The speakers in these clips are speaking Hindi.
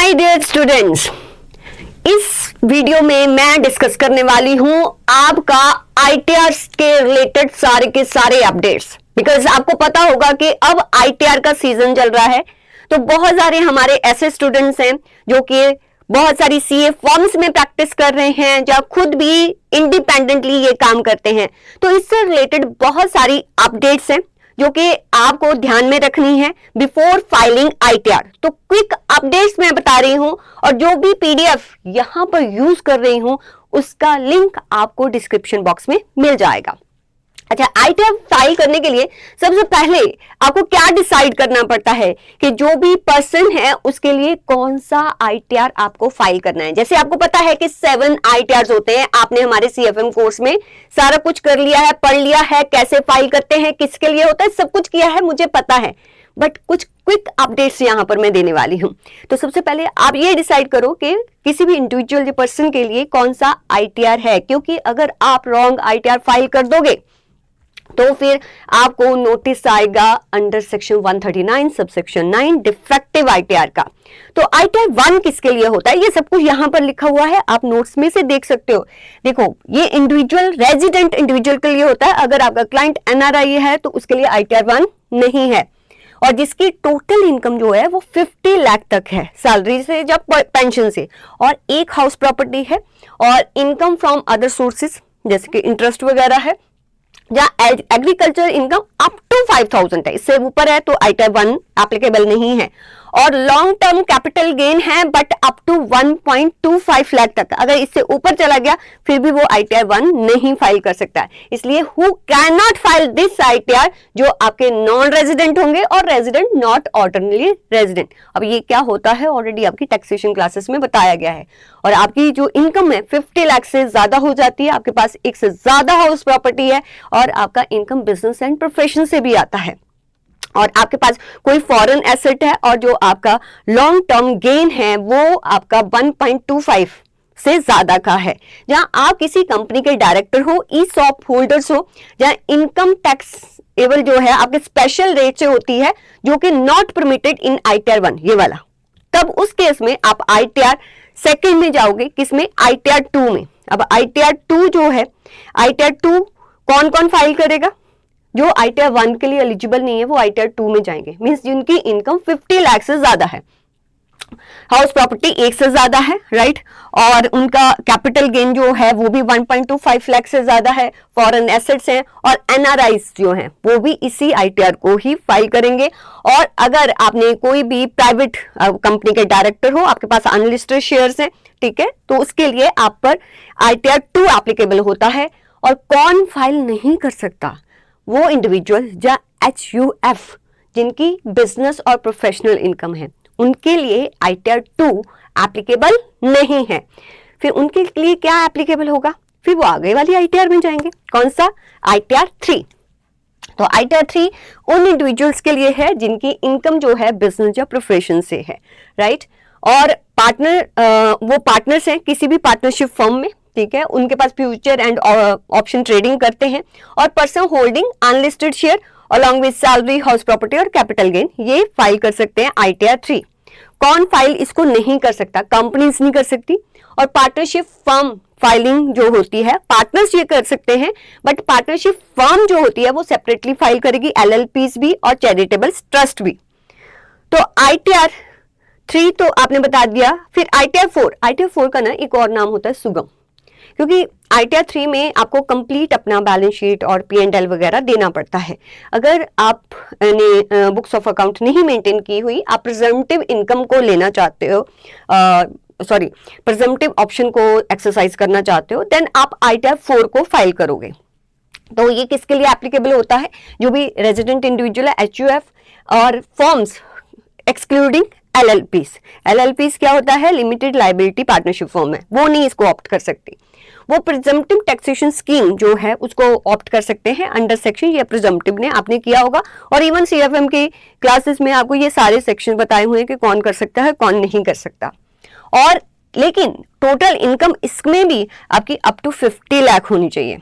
हाय डियर स्टूडेंट्स, इस वीडियो में मैं डिस्कस करने वाली हूं आपका आईटीआर के रिलेटेड सारे के सारे अपडेट्स। बिकॉज आपको पता होगा कि अब आईटीआर का सीजन चल रहा है, तो बहुत सारे हमारे ऐसे स्टूडेंट्स हैं जो कि बहुत सारी सीए फॉर्म्स में प्रैक्टिस कर रहे हैं या खुद भी इंडिपेंडेंटली ये काम करते हैं। तो इससे रिलेटेड बहुत सारी अपडेट्स हैं जो कि आपको ध्यान में रखनी है बिफोर फाइलिंग आईटीआर। तो क्विक अपडेट्स मैं बता रही हूं और जो भी पीडीएफ यहां पर यूज कर रही हूं उसका लिंक आपको डिस्क्रिप्शन बॉक्स में मिल जाएगा। अच्छा, आईटीआर फाइल करने के लिए सबसे पहले आपको क्या डिसाइड करना पड़ता है कि जो भी पर्सन है उसके लिए कौन सा आईटीआर आपको फाइल करना है। जैसे आपको पता है कि 7 आईटीआर होते हैं, आपने हमारे सीएफएम कोर्स में सारा कुछ कर लिया है, पढ़ लिया है, कैसे फाइल करते हैं, किसके लिए होता है, सब कुछ किया है, मुझे पता है। बट कुछ क्विक अपडेट्स यहां पर मैं देने वाली हूं। तो सबसे पहले आप ये डिसाइड करो कि किसी भी इंडिविजुअल पर्सन के लिए कौन सा आईटीआर है, क्योंकि अगर आप रॉन्ग आईटीआर फाइल कर दोगे तो फिर आपको नोटिस आएगा under section 139 subsection 9 defective ITR का। तो आईटीआर 1 किसके लिए होता है, ये सब कुछ यहां पर लिखा हुआ है, आप नोट्स में से देख सकते हो। देखो, ये इंडिविजुअल रेजिडेंट इंडिविजुअल के लिए होता है। अगर आपका क्लाइंट एनआरआई है तो उसके लिए आईटीआर 1 नहीं है, और जिसकी टोटल इनकम जो है वो 50 लाख तक है, सैलरी से या पेंशन से, और एक हाउस प्रॉपर्टी है, और इनकम फ्रॉम अदर सोर्सेज जैसे कि इंटरेस्ट वगैरह है, या एग्रीकल्चर इनकम अप टू 5,000 है, इससे ऊपर है तो आईटीआर 1 एप्लीकेबल नहीं है। और लॉन्ग टर्म कैपिटल गेन है बट अप टू 1.25 लाख तक, अगर इससे ऊपर चला गया फिर भी वो आईटीआर 1 नहीं फाइल कर सकता है। इसलिए who can not file this ITR, जो आपके नॉन रेजिडेंट होंगे और रेजिडेंट नॉट ऑर्डिनरी रेजिडेंट। अब ये क्या होता है ऑलरेडी आपकी टैक्सेशन क्लासेस में बताया गया है। और आपकी जो इनकम है 50 लाख से ज्यादा हो जाती है, आपके पास एक से ज्यादा हाउस प्रॉपर्टी है, और आपका इनकम बिजनेस एंड प्रोफेशन से भी आता है, और आपके पास कोई फॉरेन एसेट है, और जो आपका लॉन्ग टर्म गेन है वो आपका 1.25 से ज्यादा का है, जहां आप किसी कंपनी के डायरेक्टर हो, ईसॉप होल्डर्स हो, जहां इनकम टैक्स एबल जो है आपके स्पेशल रेट से होती है जो कि नॉट परमिटेड इन आईटीआर 1, ये वाला। तब उस केस में आप आईटीआर सेकंड में जाओगे, किसमें, आईटीआर 2 में। अब आईटीआर 2 जो है, आईटीआर 2 कौन कौन फाइल करेगा, जो आईटीआर 1 के लिए एलिजिबल नहीं है वो आईटीआर 2 में जाएंगे, मींस जिनकी इनकम 50 लाख से ज्यादा है, हाउस प्रॉपर्टी एक से ज्यादा है, राइट, और उनका कैपिटल गेन जो है वो भी 1.25 लाख से ज्यादा है, फॉरेन एसेट्स हैं, और एनआरआईज जो हैं वो भी इसी आईटीआर को ही फाइल करेंगे। और अगर आपने कोई भी प्राइवेट कंपनी के डायरेक्टर हो, आपके पास अनलिस्टेड शेयर्स हैं, ठीक है, तो उसके लिए आप पर आईटीआर 2 एप्लीकेबल होता है। और कौन फाइल नहीं कर सकता, वो इंडिविजुअल या एचयूएफ जिनकी बिजनेस और प्रोफेशनल इनकम है, उनके लिए आईटीआर 2 एप्लीकेबल नहीं है। फिर उनके लिए क्या एप्लीकेबल होगा, फिर वो आगे वाली आईटीआर में जाएंगे, कौन सा, आईटीआर 3। तो आईटीआर 3 उन इंडिविजुअल्स के लिए है जिनकी इनकम जो है बिजनेस या प्रोफेशन से है, राइट। और पार्टनर, वो पार्टनर्स हैं किसी भी पार्टनरशिप फर्म में, ठीक है, उनके पास फ्यूचर एंड ऑप्शन ट्रेडिंग करते हैं, और person holding unlisted share along with salary, house property और कैपिटल गेन, ये फाइल कर सकते हैं आईटीआर 3। कौन फाइल इसको नहीं कर सकता, कंपनीज नहीं कर सकती, और पार्टनरशिप फर्म फाइलिंग जो होती है, पार्टनर्स ये कर सकते हैं, बट पार्टनरशिप फर्म जो होती है वो सेपरेटली फाइल करेगी, एलएलपीज भी और चैरिटेबल ट्रस्ट भी। तो आईटीआर 3 तो आपने बता दिया। फिर आईटीआर 4 का ना एक और नाम होता है सुगम, क्योंकि आईटीआर 3 में आपको कंप्लीट अपना बैलेंस शीट और पीएनएल वगैरह देना पड़ता है। अगर आपने बुक्स ऑफ अकाउंट नहीं मेंटेन की हुई, आप प्रिजम्पटिव इनकम को लेना चाहते हो, प्रिजम्पटिव ऑप्शन को एक्सरसाइज करना चाहते हो, देन आप आईटीआर 4 को फाइल करोगे। तो ये किसके लिए एप्लीकेबल होता है, जो भी रेजिडेंट इंडिविजुअल है, एचयूएफ, और फॉर्म्स एक्सक्लूडिंग एलएलपीज क्या होता है, लिमिटेड लायबिलिटी पार्टनरशिप फॉर्म है, वो नहीं इसको ऑप्ट कर सकती। वो प्रिजम्पटिव टैक्सेशन स्कीम जो है उसको ऑप्ट कर सकते हैं अंडर सेक्शन, ये प्रिजम्पटिव ने आपने किया होगा, और इवन सीएफएम के क्लासेस में आपको ये सारे सेक्शन बताए हुए हैं कि कौन कर सकता है कौन नहीं कर सकता। और लेकिन टोटल इनकम इसमें भी आपकी अप टू 50 लाख होनी चाहिए,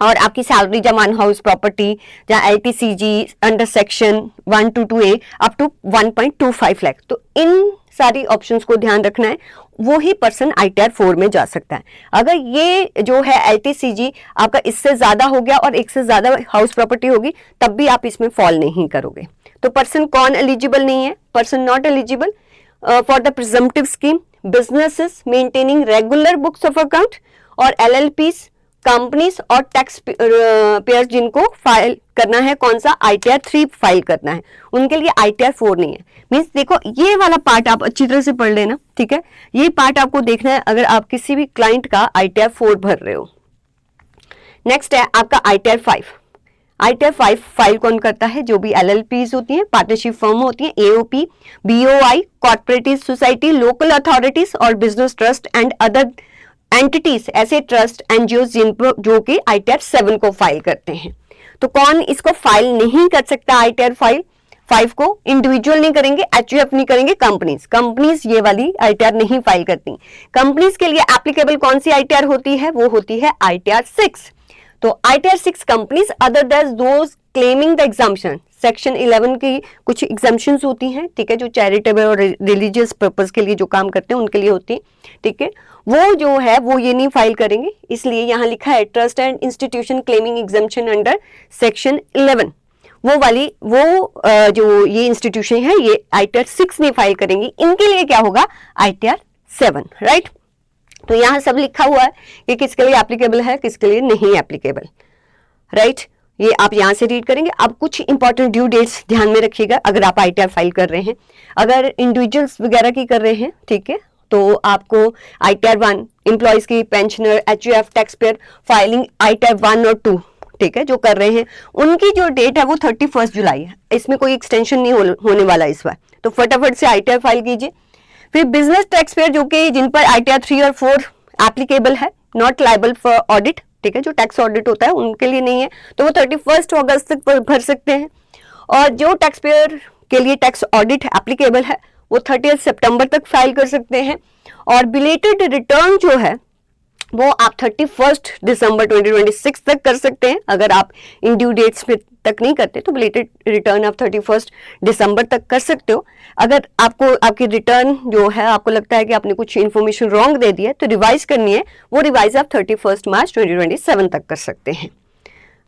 और आपकी सैलरी जमान हाउस प्रॉपर्टी या LTCG under section 122A up to 1.25 lakh. तो इन सारी ऑप्शंस को ध्यान रखना है, वो ही पर्सन ITR 4 में जा सकता है। अगर ये जो है LTCG आपका इससे ज्यादा हो गया और एक से ज्यादा हाउस प्रॉपर्टी होगी, तब भी आप इसमें फॉल नहीं करोगे। तो पर्सन कौन एलिजिबल नहीं है? Person not eligible for the presumptive scheme, businesses maintaining regular books of account, और LLPs, कंपनीज और टैक्स पेयर्स जिनको फाइल करना है कौन सा ITR 3 फाइल करना है, उनके लिए ITR 4 नहीं है। मीन्स देखो ये वाला पार्ट आप अच्छी तरह से पढ़ लेना, ठीक है। ये पार्ट आपको देखना है अगर आप किसी भी क्लाइंट का ITR 4 भर रहे हो। नेक्स्ट है आपका ITR 5। ITR 5 फाइल कौन करता है? जो भी LLPs होती हैं, पार्टनरशिप फर्म होती हैं, AOP, BOI, cooperative society, local authorities और business trust and other entities, ऐसे ट्रस्ट एनजीओ जिनको जो कि ITR 7 को फाइल करते हैं। तो कौन इसको फाइल नहीं कर सकता? ITR 5 को इंडिविजुअल नहीं करेंगे, HUF नहीं करेंगे, कंपनीज ये वाली ITR नहीं फाइल करती। कंपनीज के लिए एप्लीकेबल कौन सी ITR होती है? वो होती है ITR 6। तो ITR 6 companies other than those claiming the exemption, section 11 की कुछ एग्जाम्पशंस होती हैं, ठीक है, जो चैरिटेबल और रिलीजियस पर्पस के लिए जो काम करते हैं उनके लिए होती है, ठीक है, वो जो है वो ये नहीं फाइल करेंगे। इसलिए यहाँ लिखा है trust and institution claiming exemption under section 11, वो वाली जो ये इंस्टीट्यूशन है ये ITR 6 नहीं फाइल करेंगी। इनके लिए क्या होगा? ITR 7, right. तो यहाँ सब लिखा हुआ है कि किसके लिए एप्लीकेबल है, किसके लिए नहीं एप्लीकेबल, राइट। ये आप यहाँ से रीड करेंगे। अब कुछ इंपॉर्टेंट ड्यू डेट्स ध्यान में रखिएगा अगर आप ITR फाइल कर रहे हैं। अगर इंडिविजुअल्स वगैरह की कर रहे हैं, ठीक है, तो आपको ITR 1, एम्प्लॉयज की, pensioner, HUF, tax payer filing ITR 1 और 2, ठीक है, जो कर रहे हैं उनकी जो डेट है वो 31 जुलाई है। इसमें कोई एक्सटेंशन नहीं होने वाला इस बार, तो फटाफट से ITR फाइल कीजिए। फिर बिजनेस टैक्स पेयर जो कि जिन पर ITR 3 और 4 एप्लीकेबल है, नॉट लायबल फॉर ऑडिट, ठीक है, जो टैक्स ऑडिट होता है उनके लिए नहीं है, तो वो 31 अगस्त तक भर सकते हैं। और जो टैक्स पेयर के लिए टैक्स ऑडिट एप्लीकेबल है वो 30 सितंबर तक फाइल कर सकते हैं। और बिलेटेड रिटर्न जो है वो आप 31 दिसंबर 2026 तक कर सकते हैं। अगर आप इन ड्यू डेट्स पे तक नहीं करते तो बिलेटेड रिटर्न आप 31 दिसंबर तक कर सकते हो। अगर आपको आपकी रिटर्न जो है आपको लगता है कि आपने कुछ इन्फॉर्मेशन रॉन्ग दे दी है तो रिवाइज करनी है, वो रिवाइज आप 31 मार्च 2027 तक कर सकते हैं,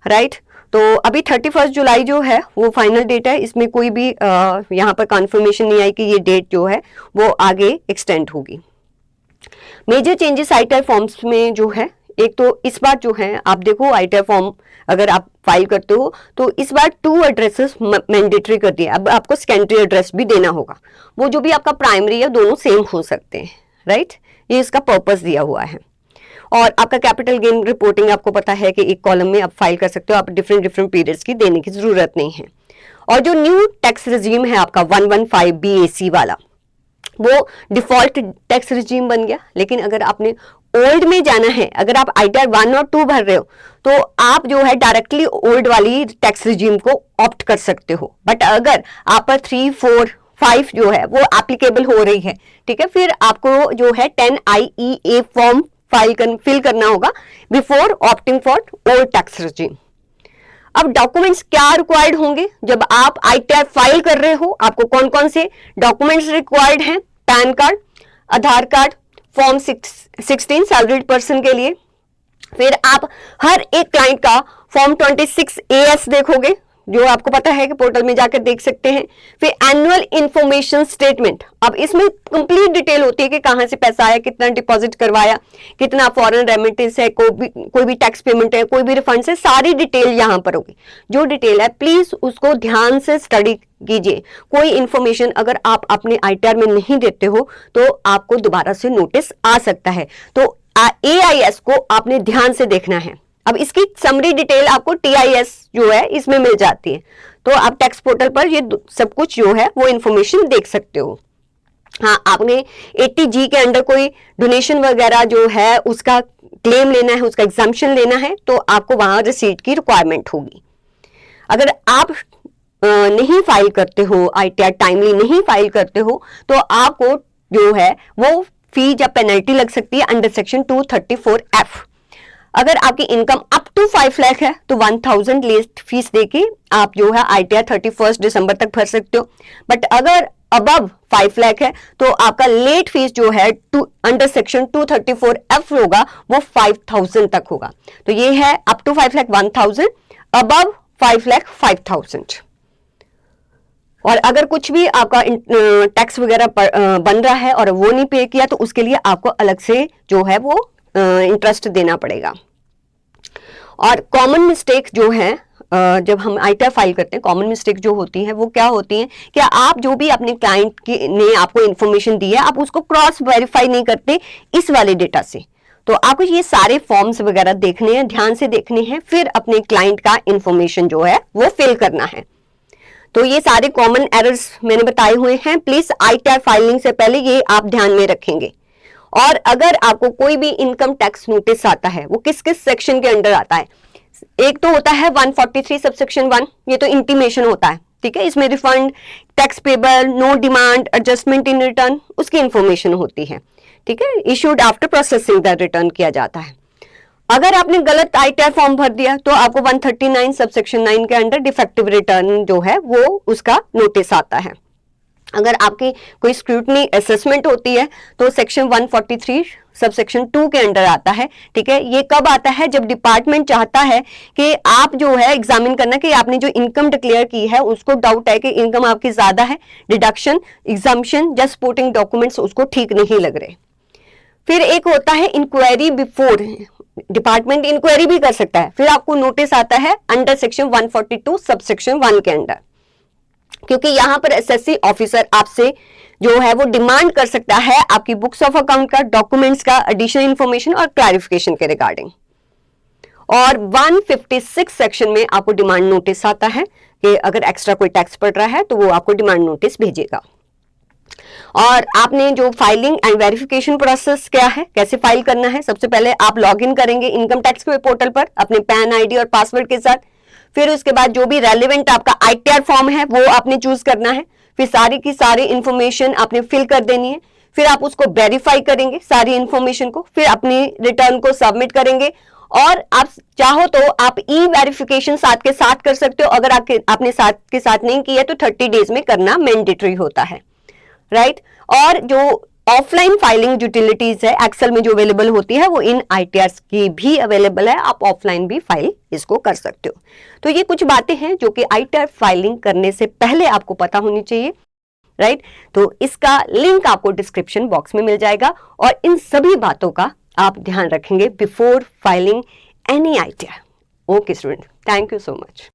राइट। तो अभी 31 जुलाई जो है वो फाइनल डेट है, इसमें कोई भी यहाँ पर कन्फर्मेशन नहीं आई कि ये डेट जो है वो आगे एक्सटेंड होगी। मेजर चेंजेस ITR फॉर्म्स में जो है, एक तो इस बार जो है आप देखो ITR फॉर्म अगर आप फाइल करते हो तो इस बार 2 एड्रेसेस मैंडेटरी कर दिए। अब आपको सेकेंडरी एड्रेस भी देना होगा, वो जो भी आपका प्राइमरी है दोनों सेम हो सकते हैं, राइट। ये इसका पर्पस दिया हुआ है। और आपका कैपिटल गेन रिपोर्टिंग आपको पता है कि एक कॉलम में आप फाइल कर सकते हो, आप डिफरेंट पीरियड्स की देने की जरूरत नहीं है। और जो न्यू टैक्स रिजीम है आपका 115 BAC वाला, वो डिफॉल्ट टैक्स रिजीम बन गया। लेकिन अगर आपने ओल्ड में जाना है, अगर आप ITR 1 और 2 भर रहे हो तो आप जो है डायरेक्टली ओल्ड वाली टैक्स रिजीम को ऑप्ट कर सकते हो। बट अगर आप पर 3, 4, 5 जो है वो एप्लीकेबल हो रही है, ठीक है, फिर आपको जो है 10IEA फॉर्म फिल करना होगा before opting for old tax regime. अब डॉक्यूमेंट्स क्या रिक्वायर्ड होंगे जब आप ITR फाइल कर रहे हो? आपको कौन कौन से डॉक्यूमेंट्स रिक्वायर्ड हैं? पैन कार्ड, आधार कार्ड, फॉर्म 16 सैलरीड पर्सन के लिए। फिर आप हर एक क्लाइंट का फॉर्म 26 AS देखोगे, जो आपको पता है कि पोर्टल में जाकर देख सकते हैं। फिर एनुअल इंफॉर्मेशन स्टेटमेंट, अब इसमें कंप्लीट डिटेल होती है कि कहां से पैसा आया, कितना डिपॉजिट करवाया, कितना फॉरेन रेमिटेंस है, कोई भी टैक्स पेमेंट है, कोई भी रिफंड है, सारी डिटेल यहाँ पर होगी। जो डिटेल है प्लीज उसको ध्यान से स्टडी कीजिए। कोई इंफॉर्मेशन अगर आप अपने ITR में नहीं देते हो तो आपको दोबारा से नोटिस आ सकता है। तो AIS को आपने ध्यान से देखना है। अब इसकी समरी डिटेल आपको TIS जो है इसमें मिल जाती है, तो आप टैक्स पोर्टल पर ये सब कुछ जो है वो इंफॉर्मेशन देख सकते हो। हाँ, आपने 80G के अंडर कोई डोनेशन वगैरह जो है उसका क्लेम लेना है, उसका एग्जाम्पशन लेना है, तो आपको वहां रिसीट की रिक्वायरमेंट होगी। अगर आप नहीं फाइल करते हो, ITR टाइमली नहीं फाइल करते हो, तो आपको जो है वो फी या पेनल्टी लग सकती है अंडर सेक्शन 234F। अगर आपकी इनकम अप टू 5 लाख है तो 1000 लेट फीस देके आप जो है ITR 31 दिसंबर तक भर सकते हो। बट अगर अबव 5 लाख है तो आपका लेट फीस जो है अंडर सेक्शन 234F होगा वो 5,000 तक होगा। तो ये है up to 5 lakh 1,000, above 5 lakh 5,000। और अगर कुछ भी आपका टैक्स वगैरह बन रहा है और वो नहीं पे किया तो उसके लिए आपको अलग से जो है वो इंटरेस्ट देना पड़ेगा। और कॉमन मिस्टेक जो है जब हम ITR फाइल करते हैं, कॉमन मिस्टेक जो होती है वो क्या होती है कि आप जो भी अपने क्लाइंट ने आपको इन्फॉर्मेशन दी है आप उसको क्रॉस वेरीफाई नहीं करते इस वाले डेटा से। तो आपको ये सारे फॉर्म्स वगैरह देखने हैं, ध्यान से देखने हैं, फिर अपने क्लाइंट का इंफॉर्मेशन जो है वो फिल करना है। तो ये सारे कॉमन एरर्स मैंने बताए हुए हैं, प्लीज ITR फाइलिंग से पहले ये आप ध्यान में रखेंगे। और अगर आपको कोई भी इनकम टैक्स नोटिस आता है वो किस किस सेक्शन के अंडर आता है, एक तो होता है 143 सबसेक्शन 1, ये तो इंटीमेशन होता है, ठीक है। इसमें refund, tax payable, no demand, adjustment in return, उसकी इंफॉर्मेशन होती है, ठीक है। Issued after processing the return किया जाता है। अगर आपने गलत ITR फॉर्म भर दिया तो आपको 139 सबसेक्शन 9 के अंडर डिफेक्टिव रिटर्न जो है वो उसका नोटिस आता है। अगर आपकी कोई स्क्रूटनी असेसमेंट होती है तो सेक्शन 143 सबसेक्शन 2 के अंडर आता है, ठीक है। ये कब आता है, जब डिपार्टमेंट चाहता है कि आप जो है एग्जामिन करना कि आपने जो इनकम डिक्लेयर की है उसको डाउट है कि इनकम आपकी ज्यादा है, डिडक्शन, एग्जाम्पशन या सपोर्टिंग डॉक्यूमेंट्स उसको ठीक नहीं लग रहे। फिर एक होता है इंक्वायरी बिफोर, डिपार्टमेंट इंक्वायरी भी कर सकता है, फिर आपको नोटिस आता है अंडर सेक्शन 142 सबसेक्शन 1 के अंडर, क्योंकि यहां पर SSC ऑफिसर आपसे जो है वो डिमांड कर सकता है आपकी बुक्स ऑफ अकाउंट का, डॉक्यूमेंट्स का, एडिशनल इंफॉर्मेशन और क्लैरिफिकेशन के रिगार्डिंग। और 156 सेक्शन में आपको डिमांड नोटिस आता है कि अगर एक्स्ट्रा कोई टैक्स पड़ रहा है तो वो आपको डिमांड नोटिस भेजेगा। और आपने जो फाइलिंग एंड वेरिफिकेशन प्रोसेस क्या है, कैसे फाइल करना है, सबसे पहले आप लॉग इन करेंगे इनकम टैक्स के पोर्टल पर अपने पैन ID और पासवर्ड के साथ। फिर उसके बाद जो भी रेलिवेंट आपका ITR फॉर्म है वो आपने चूज करना है, फिर सारी की सारी इंफॉर्मेशन आपने फिल कर देनी है, फिर आप उसको वेरीफाई करेंगे सारी इंफॉर्मेशन को, फिर अपनी रिटर्न को सबमिट करेंगे। और आप चाहो तो आप वेरिफिकेशन साथ के साथ कर सकते हो, अगर आपने साथ के साथ नहीं किया तो 30 डेज में करना मैंडेटरी होता है, राइट। और जो ऑफलाइन फाइलिंग यूटिलिटीज है एक्सेल में जो अवेलेबल होती है वो इन ITRs की भी अवेलेबल है, आप ऑफलाइन भी फाइल इसको कर सकते हो। तो ये कुछ बातें हैं जो कि ITR फाइलिंग करने से पहले आपको पता होनी चाहिए, राइट। तो इसका लिंक आपको डिस्क्रिप्शन बॉक्स में मिल जाएगा और इन सभी बातों का आप ध्यान रखेंगे before filing any ITR। Okay student, thank you so much.